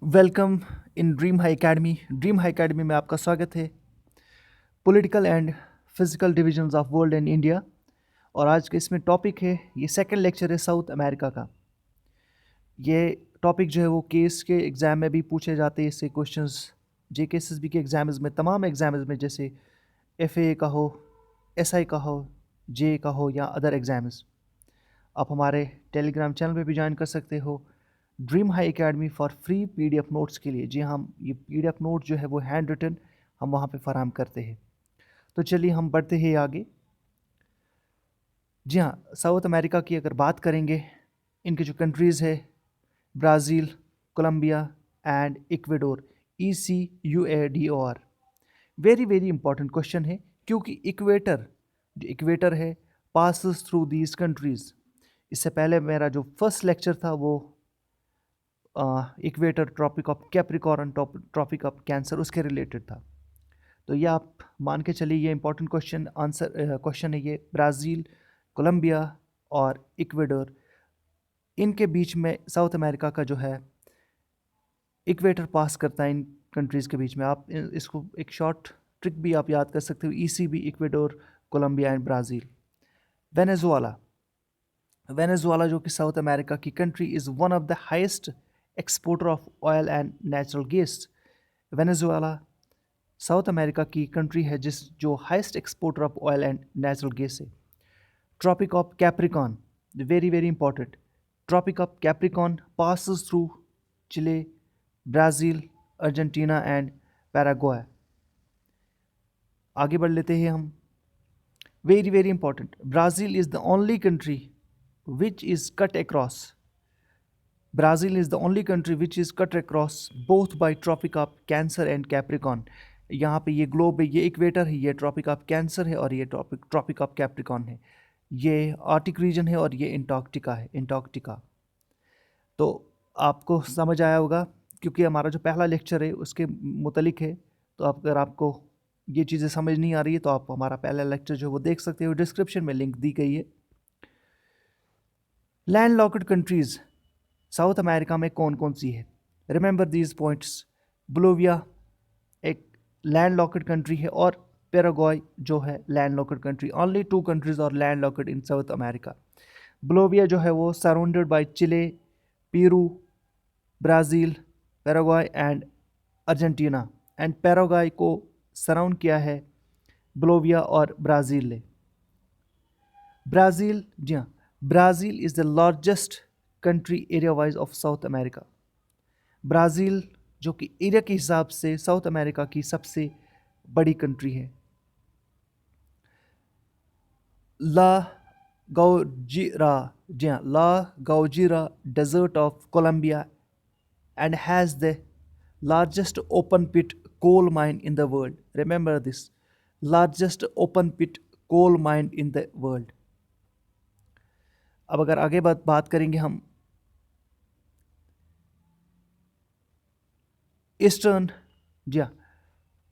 Welcome in dream high academy. Dream high academy में आपका स्वागत है। Political and physical divisions of world and India. और आज का इसमें टॉपिक है, ये सेकंड लेक्चर है साउथ अमेरिका का। ये टॉपिक जो है वो केस के एग्ज़ाम में भी पूछे जाते हैं। इससे क्वेश्चंस JKSSB के एग्ज़ाम्स में, तमाम एग्ज़ाम्स में, जैसे FAA का हो, SI का हो, JA का हो या अदर एग्ज़ाम्स। आप हमारे टेलीग्राम चैनल पे भी ज्वाइन कर सकते हो, dream high academy for free PDF notes के लिए। जी हम ये PDF नोट जो है वो हैंड रिटन हम वहाँ पे फराहम करते हैं। तो चलिए हम बढ़ते हैं आगे। जी हाँ, साउथ अमेरिका की अगर बात करेंगे, इनके जो कंट्रीज़ है, Brazil, Colombia and Ecuador, ECUADOR। Very very important question है, क्योंकि इक्वेटर जो इक्वेटर है पासिस थ्रू दीज कंट्रीज़। इससे पहले मेरा जो फर्स्ट लेक्चर था वो equator, tropic of Capricorn, tropic of cancer, उसके रिलेटेड था। तो ये आप मान के चलिए, ये इंपॉर्टेंट क्वेश्चन है ये। ब्राज़ील, कोलंबिया और इक्वेडोर, इनके बीच में साउथ अमेरिका का जो है इक्वेटर पास करता है इन कंट्रीज़ के बीच में। आप इसको एक शॉर्ट ट्रिक भी आप याद कर सकते हो, ECB, Ecuador, Colombia and Brazil. Venezuela, Venezuela जो कि साउथ अमेरिका की country, is one of the highest exporter of oil and natural gas. Venezuela South America की कंट्री है जो highest exporter of oil and natural gas है। Tropic of Capricorn, very very important. Tropic of Capricorn passes through Chile, Brazil, Argentina and Paraguay. आगे बढ़ लेते हैं हम। Very very important, Brazil is the only country which is cut across, Brazil is the only country which is cut across both by Tropic of Cancer and Capricorn। यहाँ पे ये globe है, ये इक्वेटर है, ये ट्रॉपिक ऑफ कैंसर है और ये ट्रॉपिक ऑफ कैप्रिकॉन है। ये आर्टिक रीजन है और ये इंटार्कटिका है, इंटार्कटिका। तो आपको समझ आया होगा, क्योंकि हमारा जो पहला लेक्चर है उसके मुतलिक है। तो अगर आपको ये चीज़ें समझ नहीं आ रही है तो आप हमारा पहला लेक्चर जो है वो देख सकते हो, डिस्क्रिप्शन में लिंक दी गई है। Land locked countries South America में कौन कौन सी है? Remember these points. बोलिविया एक लैंड लॉक्ड कंट्री है, और पैराग्वे जो है land locked country. Only 2 countries और land locked in South America. Bolivia जो है वो surrounded by Chile, Peru, Brazil, Paraguay and Argentina. And Paraguay को सराउंड किया है बोलिविया और ब्राज़ील ने। ब्राज़ील, जी हाँ, Brazil is the largest country area wise of South America. Brazil जो कि एरिया के हिसाब से साउथ अमेरिका की सबसे बड़ी कंट्री है। ला गाउजिरा, जी हाँ, La Guajira desert of Colombia and has the largest open pit coal mine in the world. Remember this, largest open pit coal mine in the world. अब अगर आगे बात करेंगे हम ईस्टर्न, जी हाँ,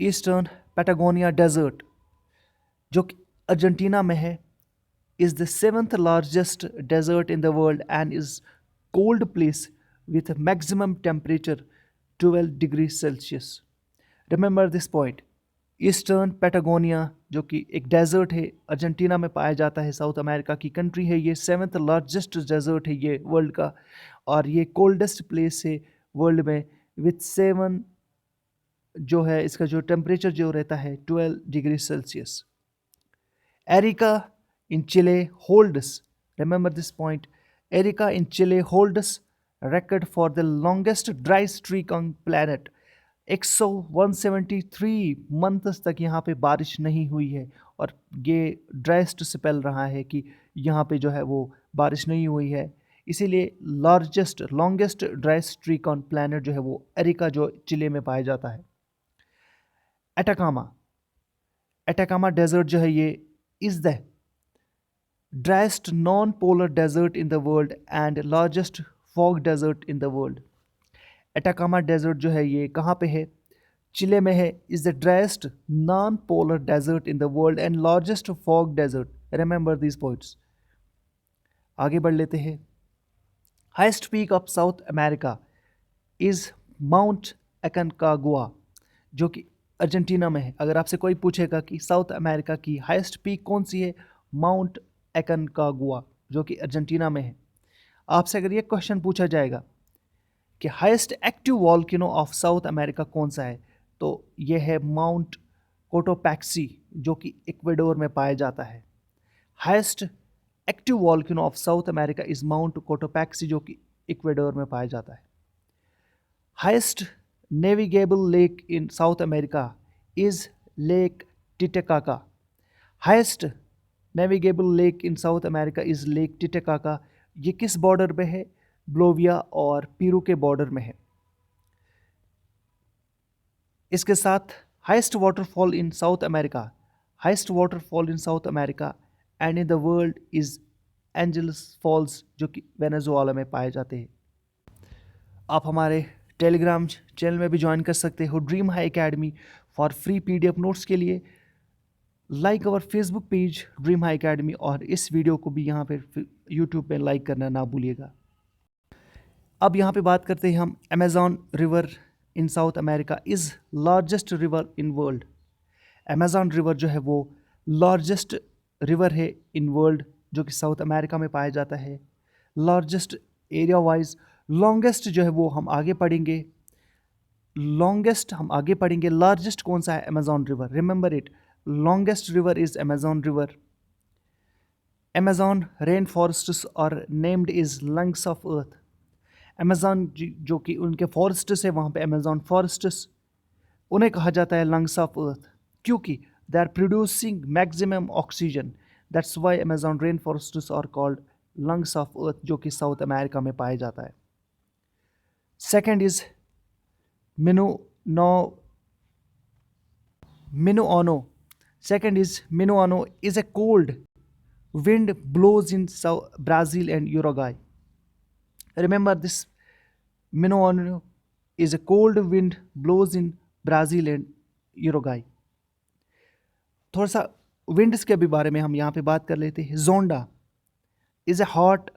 ईस्टर्न पैटागोनिया डेजर्ट जो कि अर्जेंटीना में है, is the 7th largest desert in the world and is cold place with a maximum temperature 12 degrees Celsius। Remember this point। Eastern Patagonia जो कि एक डेजर्ट है, अर्जेंटीना में पाया जाता है, साउथ अमेरिका की कंट्री है। ये 7th लार्जेस्ट डेजर्ट है ये वर्ल्ड का, और ये कोल्डेस्ट प्लेस है वर्ल्ड में, विथ 7 जो है इसका जो टेम्परेचर जो रहता है 12 degree Celsius. Arica in Chile holds, remember this point, Erica in Chile holds record for the longest dry streak on planet। 173 months तक यहाँ पे बारिश नहीं हुई है, और ये ड्राइस्ट स्पेल रहा है कि यहाँ पे जो है वो बारिश नहीं हुई है। इसीलिए largest longest dry streak on planet जो है वो एरिका जो चिले में पाया जाता है। एटाकामा, एटाकामा डेजर्ट जो है ये is the driest non-polar desert in the world and largest fog desert in the world। Atacama desert जो है ये कहाँ पे है? चिले में है। Is the driest non polar desert in the world and largest fog desert. Remember these points. आगे बढ़ लेते हैं। Highest peak of South America is Mount Aconcagua जो कि अर्जेंटीना में है। अगर आपसे कोई पूछेगा कि साउथ अमेरिका की हाईएस्ट पीक कौन सी है, माउंट एकोनकागुआ जो कि अर्जेंटीना में है। आपसे अगर ये क्वेश्चन पूछा जाएगा कि highest active volcano of South America कौन सा है, तो ये है माउंट कोटोपैक्सी जो कि इक्वेडोर में पाया जाता है। Highest active volcano of South America is mount Cotopaxi जो कि इक्वेडोर में पाया जाता है। Highest navigable lake in South America is lake Titicaca. Highest navigable lake in South America is lake Titicaca. ये किस बॉर्डर पे है? बोलिविया और पेरू के बॉर्डर में है। इसके साथ highest waterfall in South America, highest waterfall in South America and in the world is Angels Falls जो कि वेनेजुएला में पाए जाते हैं। आप हमारे टेलीग्राम चैनल में भी ज्वाइन कर सकते हो dream high academy for free PDF notes के लिए। Like our Facebook page dream high academy और इस वीडियो को भी यहाँ पे यूट्यूब पे लाइक करना ना भूलिएगा। अब यहाँ पे बात करते हैं हम Amazon river in South America is largest river in world. Amazon river जो है वो लार्जेस्ट रिवर है इन वर्ल्ड जो कि साउथ अमेरिका में पाया जाता है। लार्जेस्ट एरिया वाइज, लॉन्गेस्ट जो है वो हम आगे पढ़ेंगे। लार्जेस्ट कौन सा है? Amazon river. Remember it, longest river is Amazon river. Amazon rain forests are named is lungs of Earth. Amazon जो कि उनके फॉरेस्ट्स है वहाँ पे अमेज़ॉन फॉरेस्ट्स, उन्हें कहा जाता है लंग्स ऑफ अर्थ क्योंकि they are producing maximum oxygen. That's why Amazon rain forests are called lungs of Earth जो कि साउथ अमेरिका में पाया जाता है। Second is Minuano. Second is Minuano is a cold wind blows in Brazil and Uruguay. Remember this, Minuano is a cold wind blows in Brazil and Uruguay. थोड़ा सा winds के भी बारे में हम यहाँ पे बात कर लेते हैं। Zonda is a hot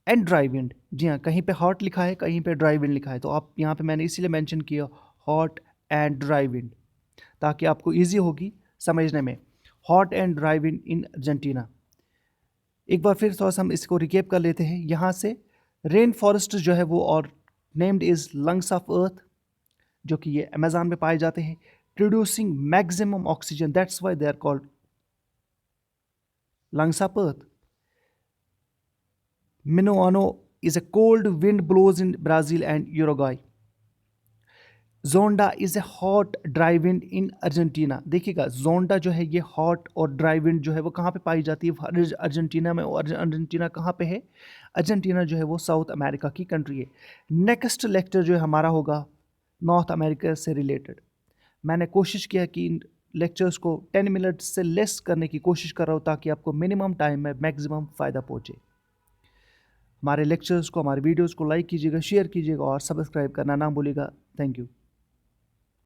and dry wind. जी हाँ, कहीं पे हॉट लिखा है, कहीं पे ड्राई विंड लिखा है, तो आप यहाँ पे मैंने इसीलिए मेंशन किया हॉट एंड ड्राई विंड ताकि आपको इजी होगी समझने में। Hot and dry wind in Argentina. एक बार फिर थोड़ा सा हम इसको रिकेप कर लेते हैं यहाँ से। रेन फॉरेस्ट जो है वो और named is lungs of Earth जो कि ये अमेज़न में पाए जाते हैं। Producing maximum oxygen, that's why they are called lungs of Earth. Minuano is a cold wind blows in Brazil and Uruguay. Zonda is a hot dry wind in Argentina. देखिएगा, Zonda जो है ये hot और dry wind जो है वो कहाँ पे पाई जाती है? अर्जेंटीना में। और अर्जेंटीना कहाँ पे है? अर्जेंटीना जो है वो साउथ अमेरिका की कंट्री है। नेक्स्ट लेक्चर जो है हमारा होगा नॉर्थ अमेरिका से रिलेटेड। मैंने कोशिश किया कि इन लेक्चर्स को 10 मिनट से लेस करने की कोशिश कर रहा हूँ ताकि आपको मिनिमम टाइम में मैक्सिमम फ़ायदा पहुँचे। हमारे लेक्चर्स को, हमारे वीडियोस को लाइक कीजिएगा, शेयर कीजिएगा और सब्सक्राइब करना ना भूलिएगा। Thank you.